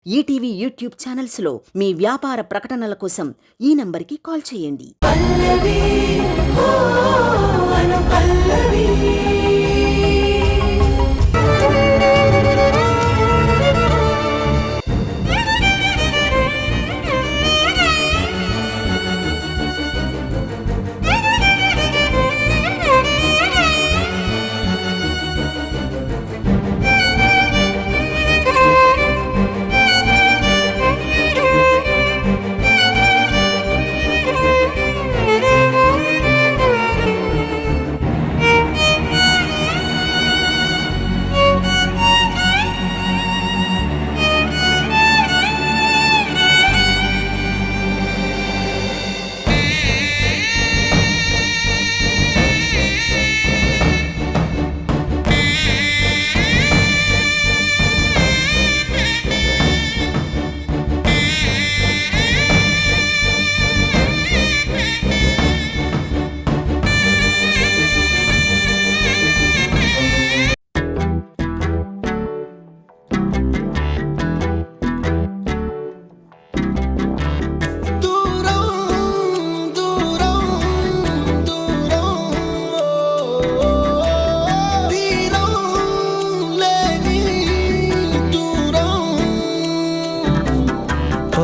ETV YouTube ఛానల్స్లో మీ వ్యాపార ప్రకటనల కోసం ఈ నంబర్కి కాల్ చేయండి.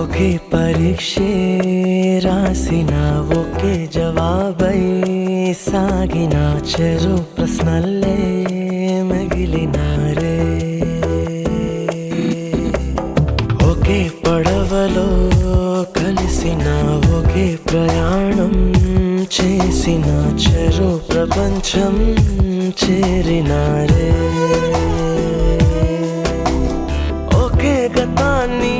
ఒకే పరీక్షే రాసిన ఒకే జవాబై సాగిన చెరు ప్రశ్నలే మిగిలినారే ఒకే పడవలో కలిసిన ఒకే ప్రయాణం చేసిన చెరు ప్రపంచం చేరినారే ఒకే గతాన్ని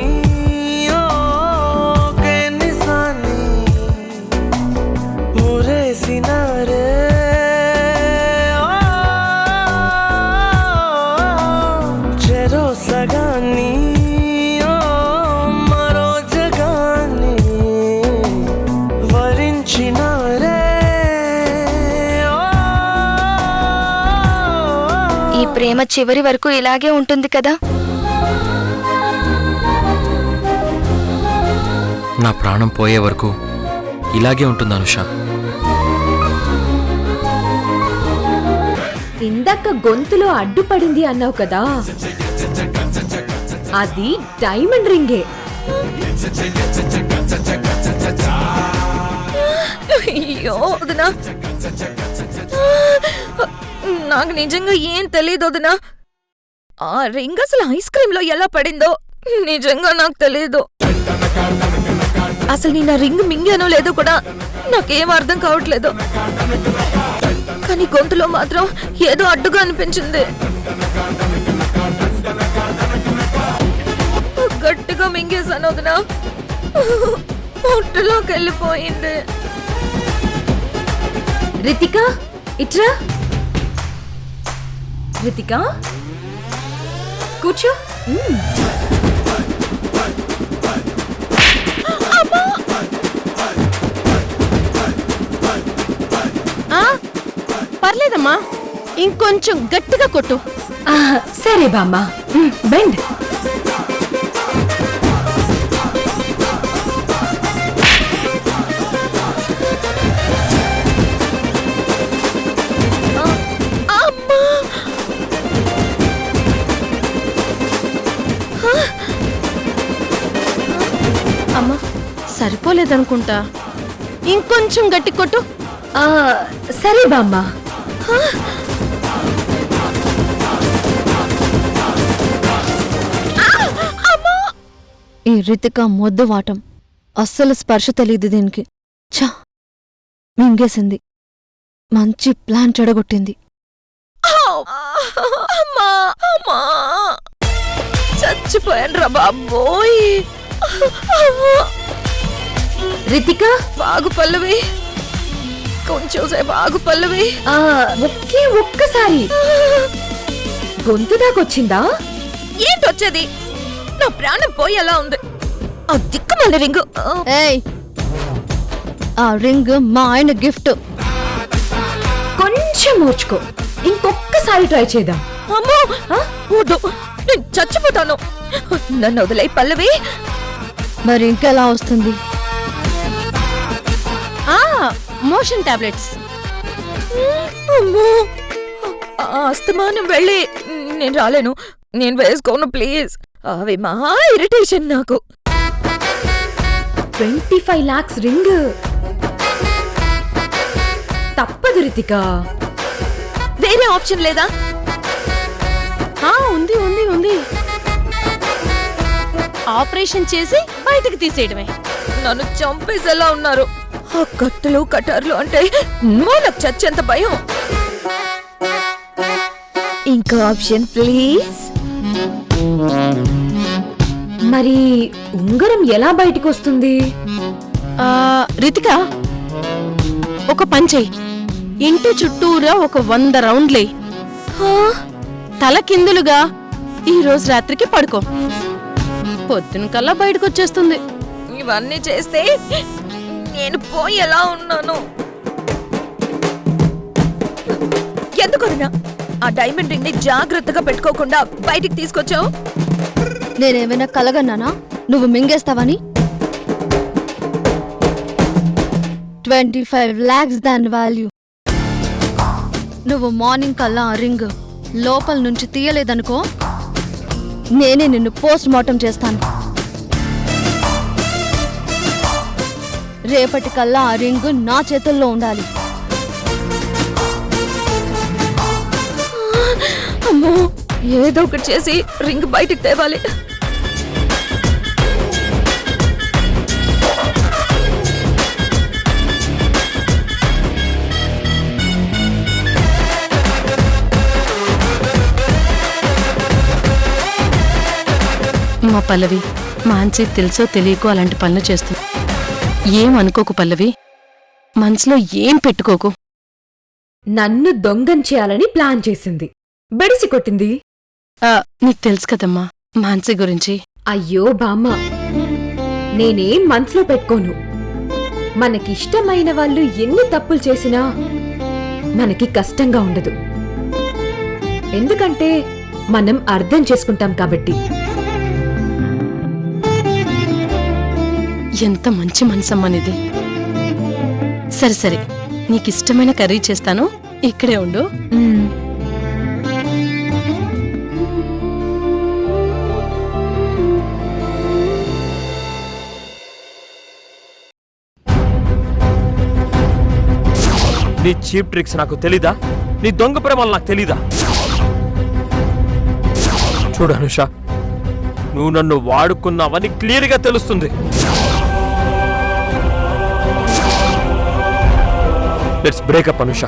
ఈ ప్రేమ చివరి వరకు ఇలాగే ఉంటుంది కదా. నా ప్రాణం పోయే వరకు ఇలాగే ఉంటుంది అనుష. ఇందాక గొంతులో అడ్డుపడింది అన్నావు కదా, అది డైమండ్ రింగే. అయ్యో వదినా, నాకు నిజంగా ఏం తెలియదు వదినా. ఆ రింగ్ అసలు ఐస్ క్రీమ్ లో ఎలా పడిందో నిజంగా నాకు తెలియదు. అసలు నేను ఆ రింగ్ మింగానో లేదో కూడా నాకేం అర్థం కావట్లేదు. కానీ గొంతులో మాత్రం ఏదో అడ్డుగా అనిపించింది. గట్టిగా మింగేశాను వదినా, పొట్టులోకి వెళ్ళిపోయింది. రితిక ఇట్రా. రితిక కూర్చో. పర్లేదమ్మా, ఇంకొంచెం గట్టిగా కొట్టు. సరే బామ్మ, బెండ్. అమ్మా సరిపోలేదనుకుంటా, ఇంకొంచెం గట్టి కొట్టు. సరే బామ్మ. ఈ రితిక మొద్దు వాటం, అస్సలు స్పర్శ తెలీదు దీనికి. ఛా, మింగేసింది. మంచి ప్లాన్ చెడగొట్టింది. చచ్చిపోయాను రా బాబోయ్. రితిక బాగు పల్లవి, కొంచెం సేపు ఆగు పల్లవి. ఒక్కసారి గొంతు దాకొచ్చిందా? ఏంటొచ్చేది? నా ప్రాణం పోయేలా ఉంది. ఆ దిక్కుమాల రింగు. ఏయ్, ఆ రింగ్ మా ఆయన గిఫ్ట్. కొంచెం మూర్చుకో, ఇంకొక్కసారి ట్రై చేద్దాం. అమ్మో, వద్దు. నేను చచ్చిపోతాను. నన్ను వదిలే పల్లవి. మరి ఇంకెలా వస్తుంది? Motion tablets. అమ్మో, అస్తమానం వెళ్ళి నేను రాలేను, నేను వేసుకోను ప్లీజ్. అవి మహా ఇరిటేషన్ నాకు. 25 lakhs రింగ్ తప్పదు రితిక. వేరే ఆప్షన్ లేదా? ఉంది ఉంది ఉంది. ఆపరేషన్ చేసి బయటకు తీసేయడమే. నన్ను చంపేసేలా ఉన్నారు. ఆ కట్టలు కటార్లు అంటే నాకు చచ్చేంత భయం. ఇంకో ఆప్షన్ ప్లీజ్. మరి ఉంగరం ఎలా బయటకు వస్తుంది? రితిక, ఒక పని చెయ్యి. ఇంటి చుట్టూరా ఒక 100 రౌండ్లే. తల కిందులుగా ఈ రోజు రాత్రికి పడుకో. పొద్దున కల్లా బయటకు వచ్చేస్తుంది. ఇవన్నీ చేస్తే నేను పోయేలా ఉన్నాను. ఎందుకన్నా ఆ డైమండ్ రింగ్ ని జాగ్రత్తగా పెట్టుకోకుండా బయటికి తీసుకొచ్చావు? నేనేమైనా కలగన్నానా నువ్వు మింగేస్తావని? 25 lakhs దాని వాల్యూ. నువ్వు మార్నింగ్ కల్లా ఆ రింగ్ లోపల నుంచి తీయలేదనుకో, నేనే నిన్ను పోస్ట్ మార్టం చేస్తాను. రేపటికల్లా ఆ రింగ్ నా చేతుల్లో ఉండాలి. అమ్మో, ఏదో ఒకటి చేసి రింగ్ బయటికి తేవాలి. మా పల్లవి, మాన్సి తెలుసో తెలియకో అలాంటి పనులు చేస్తుంది. ఏం అనుకోకు పల్లవి, మనసులో ఏం పెట్టుకోకు. నన్ను దొంగం చేయాలని ప్లాన్ చేసింది, బెడిసి కొట్టింది. నీకు తెలుసు కదమ్మా మాన్సి గురించి. అయ్యో బామ్మ, నేనేం మనసులో పెట్టుకోను. మనకిష్టమైన వాళ్ళు ఎన్ని తప్పులు చేసినా మనకి కష్టంగా ఉండదు. ఎందుకంటే మనం అర్థం చేసుకుంటాం కాబట్టి. ఎంత మంచి మనసమ్మనిది. సరే సరే, నీకిష్టమైన కర్రీ చేస్తాను, ఇక్కడే ఉండు. నీ చీప్ ట్రిక్స్ నాకు తెలీదా? నీ దొంగ ప్రేమలు నాకు తెలీదా? చూడు అనుష, నువ్వు నన్ను వాడుకున్నావని క్లియర్గా తెలుస్తుంది. Let's breakup Anusha.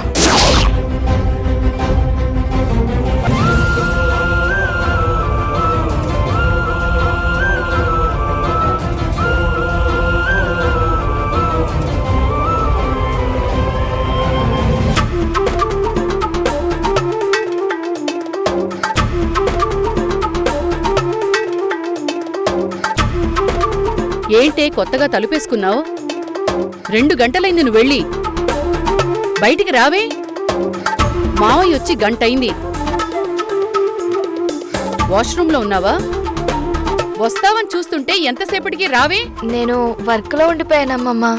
ఏంటే కొత్తగా తలుపేసుకున్నావు? 2 గంటలైంది నువ్వు వెళ్ళి. బయటికి రావే. మావయ్య వచ్చి గంటైంది. వాష్రూంలో ఉన్నావా? వస్తావని చూస్తుంటే ఎంతసేపటికి రావే. నేను వర్క్లో ఉండిపోయానమ్మమ్మా,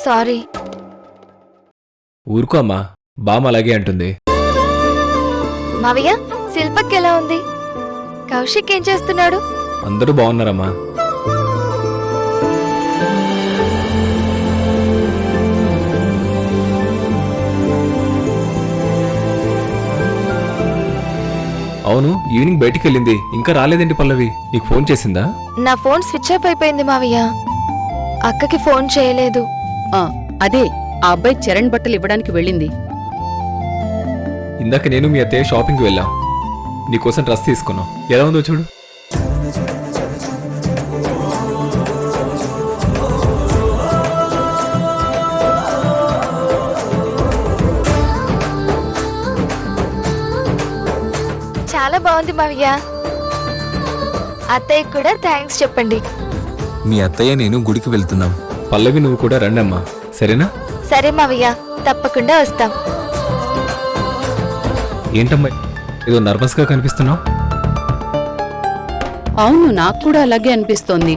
సారీ. ఊరుకో అమ్మా, బామ్మ అలాగే అంటుంది. మావయ్య, శిల్పకి ఎలా ఉంది? కౌశిక్ ఏం చేస్తున్నాడు? అందరూ బాగున్నారమ్మా. అవును, ఈవినింగ్ బయటికి వెళ్ళింది, ఇంకా రాలేదేంటి పల్లవి? నీకు ఫోన్ చేసిందా? నా ఫోన్ స్విచ్ ఆఫ్ అయిపోయింది మావయ్య, అక్కకి ఫోన్ చేయలేదు. అదే ఆ అబ్బాయి చరణ్ బట్టలు ఇవ్వడానికి వెళ్ళింది. ఇందాక నేను మీ అత్తయ్య షాపింగ్కి వెళ్ళాం. నీకోసం డ్రెస్ తీసుకున్నాం, ఎలా ఉందో చూడు. చాలా బాగుంది మావయ్య. అత్తయ్య కూడా థ్యాంక్స్ చెప్పండి. మీ అత్తయ్య నేను గుడికి వెళ్తున్నాం. పల్లవి నువ్వు కూడా రండమ్మా, సరేనా? సరే మావయ్య, తప్పకుండా వస్తాం. ఏంటమ్మా ఏదో నర్వస్గా కనిపిస్తున్నావు? అవును, నాకు కూడా అలాగే అనిపిస్తోంది.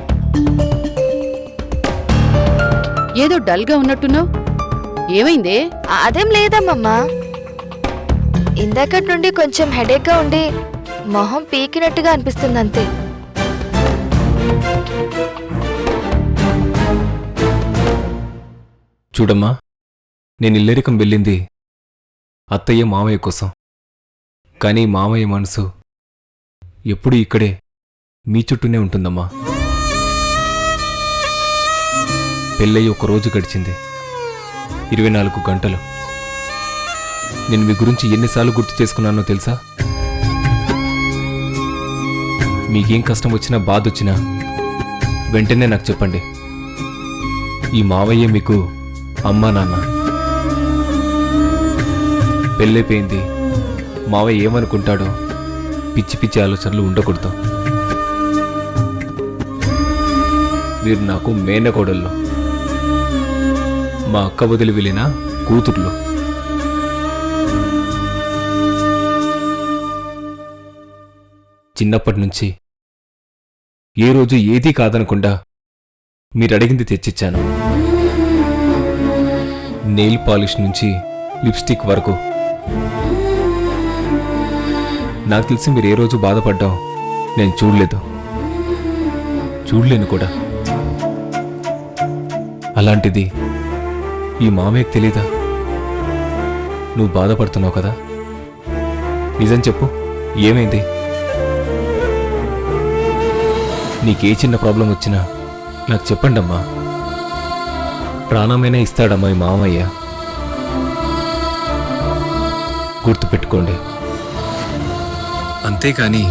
ఏదో డల్గా ఉన్నట్టున్నావు, ఏమైందే? అదేం లేదమ్మమ్మా, ఇందాకటి నుండి కొంచెం హెడేక్గా ఉండి మొహం పీకినట్టుగా అనిపిస్తుంది అంతే. చూడమ్మా, నేను ఇల్లరికం వెళ్ళింది అత్తయ్య మామయ్య కోసం. కానీ మామయ్య మనసు ఎప్పుడూ ఇక్కడే మీ చుట్టూనే ఉంటుందమ్మా. పెళ్ళయి ఒక రోజు గడిచింది, 24 గంటలు. నేను మీ గురించి ఎన్నిసార్లు గుర్తు చేసుకున్నానో తెలుసా? మీకేం కష్టం వచ్చినా బాధ వచ్చినా వెంటనే నాకు చెప్పండి. ఈ మావయ్య మీకు అమ్మా నాన్న. పెళ్ళైపోయింది, మావయ్య ఏమనుకుంటాడో పిచ్చి పిచ్చి ఆలోచనలు ఉండకూడదు. మీరు నాకు మేనకోడళ్ళు, మా అక్క వదిలి వెళ్ళిన కూతుర్లు. చిన్నప్పటి నుంచి ఏ రోజు ఏదీ కాదనకుండా మీరు అడిగింది తెచ్చిచ్చాను. నెయిల్ పాలిష్ నుంచి లిప్స్టిక్ వరకు. నాకు తెలిసి మీరు ఏ రోజు బాధపడ్డాం నేను చూడలేను కూడా. అలాంటిది ఈ మామయ్యకు తెలీదా? నువ్వు బాధపడుతున్నావు కదా, నిజం చెప్పు, ఏమైంది? నీకే చిన్న ప్రాబ్లం వచ్చినా నాకు చెప్పండమ్మా. ప్రాణమైనా ఇస్తాడమ్మా ఈ మామయ్య, గుర్తుపెట్టుకోండి. అంతేకాని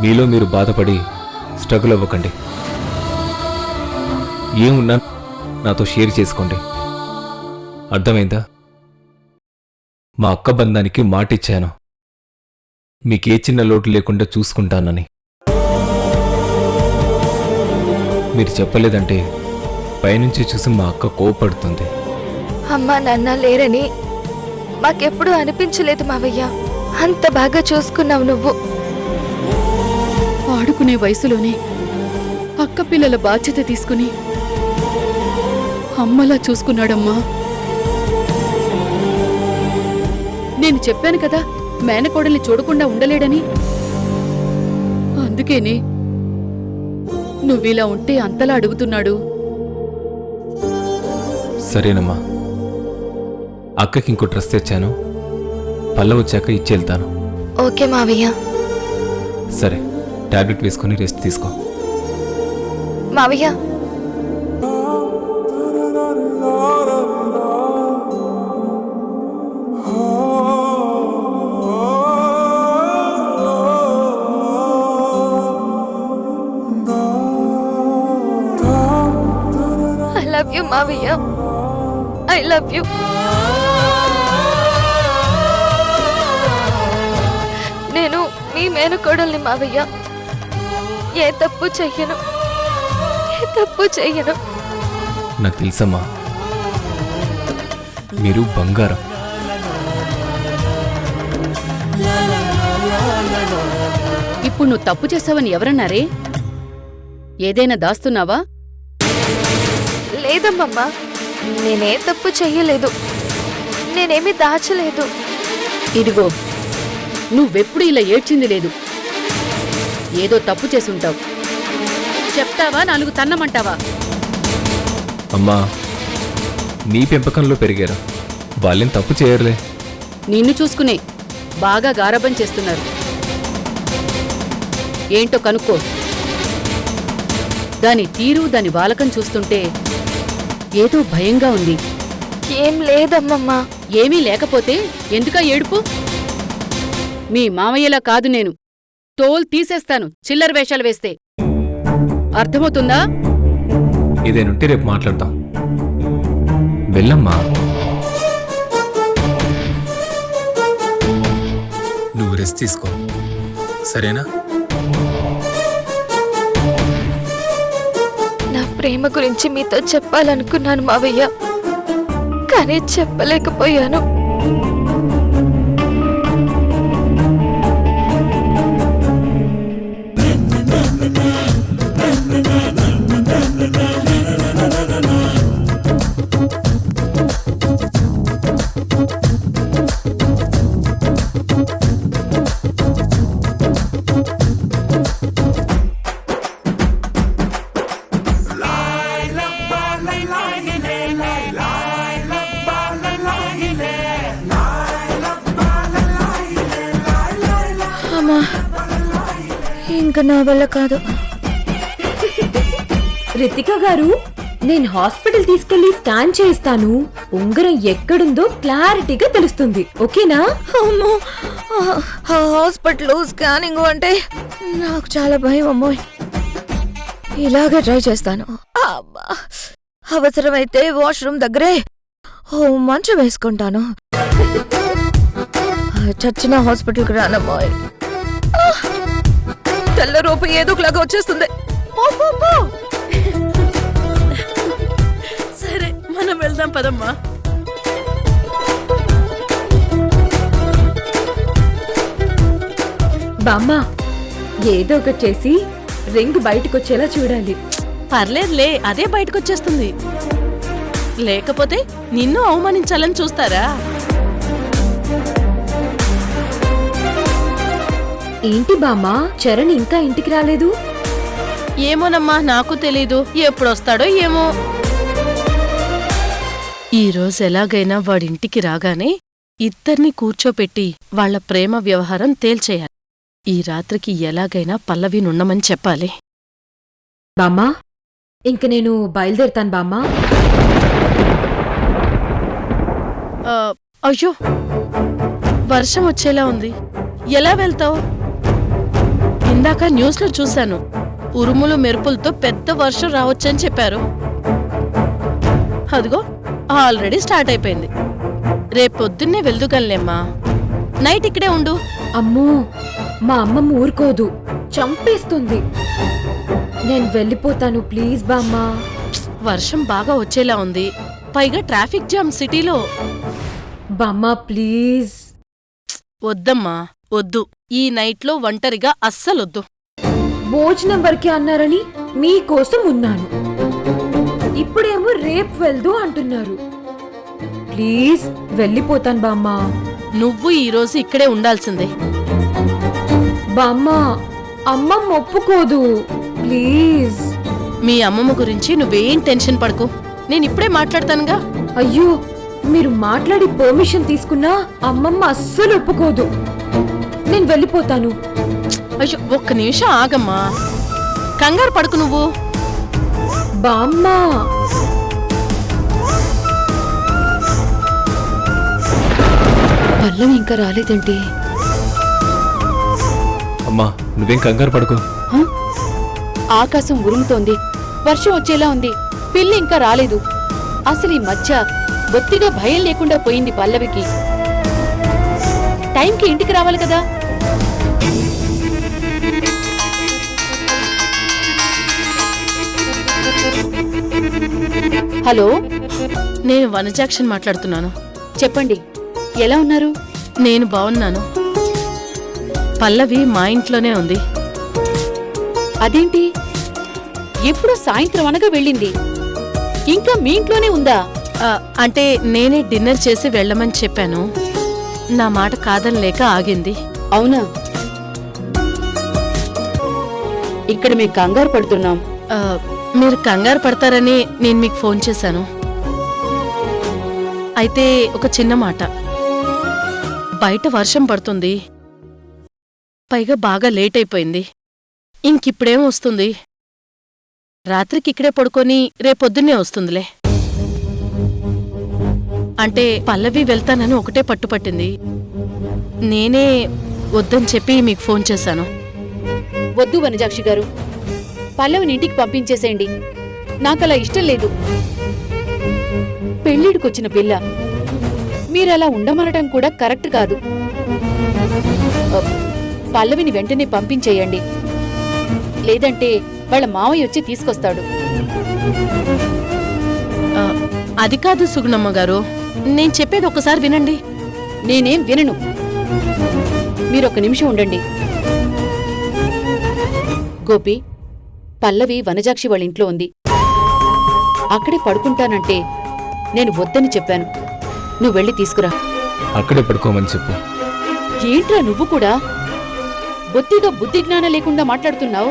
మీలో మీరు బాధపడి స్ట్రగుల్ అవ్వకండి. ఏమున్నా నాతో షేర్ చేసుకోండి, అర్థమైందా? మా అక్క బంధానికి మాటిచ్చాను, మీకే చిన్న లోటు లేకుండా చూసుకుంటానని. మీరు చెప్పలేదంటే పైనుంచి చూసి మా అక్క కోపడుతుంది. అమ్మా నాన్న లేరని మాకెప్పుడు అనిపించలేదు మావయ్య. అంత బాగా చూసుకున్నావు నువ్వు. ఆడుకునే వయసులోనే అక్క పిల్లల బాధ్యత తీసుకుని అమ్మలా చూసుకున్నాడమ్మా. నేను చెప్పాను కదా మేనకోడల్ని చూడకుండా ఉండలేడని. అందుకేనే నువ్విలా ఉంటే అంతలా అడుగుతున్నాడు. సరేనమ్మా, అక్కకి ఇంకో డ్రెస్ తెచ్చాను, పల్ల వచ్చాక ఇచ్చి వెళ్తాను. ఓకే మావయ్య. సరే, టాబ్లెట్ వేసుకొని రెస్ట్ తీసుకో. మావయ్య, ఐ లవ్ యూ మావయ్య, ఐ లవ్ యూ. నేను మీ మేనకోడల్ని మావయ్య, ఏ తప్పు చెయ్యను. నాకు తెలుసమ్మా, మీరు బంగారం. ఇప్పుడు నువ్వు తప్పు చేసావని ఎవరన్నారే? ఏదైనా దాస్తున్నావా? లేదమ్మమ్మా, నేనే తప్పు చెయ్యలేదు, నేనేమీ దాచలేదు. ఇదిగో, నువ్వెప్పుడు ఇలా ఏడ్చింది లేదు. ఏదో తప్పు చేసుంటావు. చెప్తావా, 4 తన్నమంటావా? అమ్మా, నీ పెంపకంలో పెరిగారు, వాళ్ళేం తప్పు చేయరులే. నిన్ను చూసుకునే బాగా గారాబం చేస్తున్నారు. ఏంటో కనుక్కో. దాని తీరు, దాని వాలకం చూస్తుంటే ఏదో భయంగా ఉంది. ఏం లేదమ్మమ్మా. ఏమీ లేకపోతే ఎందుకా ఏడుపు? మీ మామయ్యలా కాదు నేను. తోలు తీసేస్తాను చిల్లర వేషాలు వేస్తే. అర్థమవుతుందా? ఇదేనుంటే రేపు మాట్లాడతాం. వెళ్ళమ్మా, నువ్వు రెస్ట్ తీసుకో, సరేనా? నా ప్రేమ గురించి మీతో చెప్పాలనుకున్నాను మావయ్య, కానీ చెప్పలేకపోయాను. ఇంకా నా వల్ల కాదు. రితిక గారు, నేను హాస్పిటల్ తీసుకెళ్లి స్కాన్ చేయిస్తాను. ఉంగరం ఎక్కడుందో క్లారిటీగా తెలుస్తుంది. ఓకేనా? అమ్మో, హాస్పిటల్ స్కానింగ్ అంటే నాకు చాలా భయం. అమ్మోయ్, ఇలాగే ట్రై చేస్తాను. అబ్బా, అవసరమైతే వాష్రూమ్ దగ్గరే మంచం వేసుకుంటాను. చచ్చిన హాస్పిటల్కి రానమ్మోయ్. తెల్ల రూపం ఏదో ఒకలాగా వచ్చేస్తుంది. సరే మనం వెళ్దాం పదమ్మా. బామ్మ, ఏదో ఒకటి చేసి రింగ్ బయటకొచ్చేలా చూడాలి. పర్లేదులే, అదే బయటకొచ్చేస్తుంది. లేకపోతే నిన్ను అవమానించాలని చూస్తారా? ఏంటి బామ్మ, చరణ్ ఇంకా ఇంటికి రాలేదు? ఏమోనమ్మా, నాకు తెలీదు. ఎప్పుడొస్తాడో ఏమో. ఈ రోజు ఎలాగైనా వాడింటికి రాగానే ఇద్దర్ని కూర్చోపెట్టి వాళ్ల ప్రేమ వ్యవహారం తేల్చేయాలి. ఈ రాత్రికి ఎలాగైనా పల్లవినుండమని చెప్పాలి. బామ్మ, ఇంక నేను బయలుదేరుతాను బామ్మ. అయ్యో, వర్షం వచ్చేలా ఉంది. ఎలా వెళ్తావు? ఇందాక న్యూస్లో చూశాను, ఉరుములు మెరుపులతో పెద్ద వర్షం రావచ్చని చెప్పారు. అదిగో ఆల్రెడీ స్టార్ట్ అయిపోయింది. రేపొద్దున్నే వెళ్దుగలలేమ్మా. నైట్ ఇక్కడే ఉండు. అమ్మో, మా అమ్మమ్మ ఊరుకోదు, చంపేస్తుంది. నేను వెళ్ళిపోతాను ప్లీజ్ బామ్మ. వర్షం బాగా వచ్చేలా ఉంది, పైగా ట్రాఫిక్ జామ్ సిటీలో. బామ్మ ప్లీజ్. వద్దమ్మా, వద్దు. ఈ నైట్లో ఒంటరిగా అస్సలొద్దు. భోజనం వరకే అన్నారని మీకోసం ఉన్నాను. ఇప్పుడేమో రేపు వెళ్దు అంటున్నారు. ప్లీజ్ వెళ్ళిపోతాను బామ్మ. నువ్వు ఈరోజు ఇక్కడే ఉండాల్సిందే. బామ్మ, అమ్మమ్మ ఒప్పుకోదు. ప్లీజ్. మీ అమ్మమ్మ గురించి నువ్వేం టెన్షన్ పడకు, నేనిప్పుడే మాట్లాడతానుగా. అయ్యో, మీరు మాట్లాడి పర్మిషన్ తీసుకున్నా అమ్మమ్మ అస్సలు ఒప్పుకోదు. నేను వెళ్ళిపోతాను. అయ్యో, ఒక్క నిమిషం ఆగమ్మా. కంగారు పడుకు నువ్వు. బామ్మ, పల్లవి ఇంకా రాలేదంటే అమ్మా, నువ్వేం కంగారు పడుకో. ఆకాశం ఉరుముతోంది, వర్షం వచ్చేలా ఉంది, పిల్లి ఇంకా రాలేదు. అసలు ఈ మధ్య బొత్తిగా భయం లేకుండా పోయింది పల్లవికి. టైంకి ఇంటికి రావాలి కదా. హలో, నేను వనజాక్షన్ మాట్లాడుతున్నాను. చెప్పండి, ఎలా ఉన్నారు? నేను బావున్నాను. పల్లవి మా ఇంట్లోనే ఉంది. అదేంటి, ఎప్పుడు సాయంత్రం అనగా వెళ్ళింది, ఇంకా మీ ఇంట్లోనే ఉందా? అంటే నేనే డిన్నర్ చేసి వెళ్ళమని చెప్పాను. నా మాట కాదనలేక ఆగింది. అవునా? ఇక్కడ మేము కంగారు పడుతున్నాం. మీరు కంగారు పడతారని నేను మీకు ఫోన్ చేశాను. అయితే ఒక చిన్న మాట. బయట వర్షం పడుతుంది, పైగా బాగా లేట్ అయిపోయింది. ఇంకిప్పుడేం వస్తుంది? రాత్రికి ఇక్కడే పడుకొని రేపొద్దున్నే వస్తుందిలే. అంటే పల్లవి వెళ్తానని ఒకటే పట్టుపట్టింది. నేనే వద్దని చెప్పి మీకు ఫోన్ చేశాను. వద్దు వనజాక్షి గారు, పల్లవిని ఇంటికి పంపించేసేయండి. నాకలా ఇష్టం లేదు. పెళ్ళిడికొచ్చిన పిల్ల మీరలా ఉండమనటం కూడా కరెక్ట్ కాదు. పల్లవిని వెంటనే పంపించేయండి, లేదంటే వాళ్ళ మావయ్య వచ్చి తీసుకొస్తాడు. అది కాదు సుగుణమ్మ గారు, నేను చెప్పేది ఒకసారి వినండి. నేనేం వినను. మీరొక్క నిమిషం ఉండండి. గోపి, పల్లవి వనజాక్షి వాళ్ళ ఇంట్లో ఉంది. అక్కడే పడుకుంటానంటే నేను వద్దని చెప్పాను. నువ్వు వెళ్ళి తీసుకురా. అక్కడే పడుకోమని చెప్పు. ఏంట్రా నువ్వు కూడా బొత్తిగా బుద్ధి జ్ఞానం లేకుండా మాట్లాడుతున్నావు?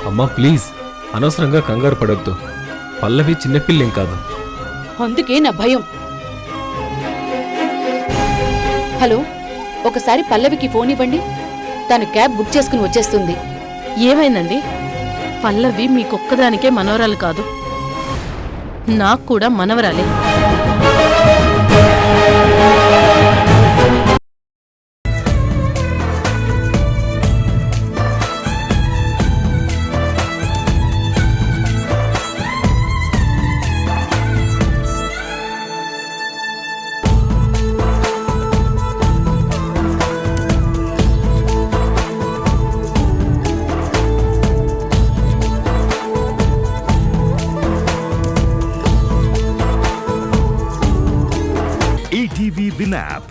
అమ్మా ప్లీజ్, అనవసరంగా కంగారు పడొద్దు. పల్లవి చిన్నపిల్లేం కాదు. అందుకే నా భయం. హలో, ఒకసారి పల్లవికి ఫోన్ ఇవ్వండి. తను క్యాబ్ బుక్ చేసుకుని వచ్చేస్తుంది. ఏమైందండి? పల్లవి మీకొక్కదానికే మనవరాలు కాదు, నాకు కూడా మనవరాలే. ఈటీవీ విన్ యాప్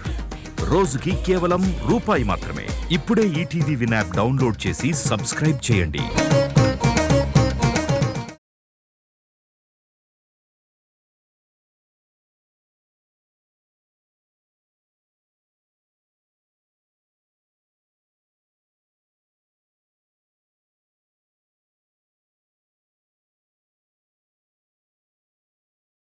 రోజుకి కేవలం రూపాయి మాత్రమే. ఇప్పుడే ఈటీవీ విన్ యాప్ డౌన్లోడ్ చేసి సబ్స్క్రైబ్ చేయండి.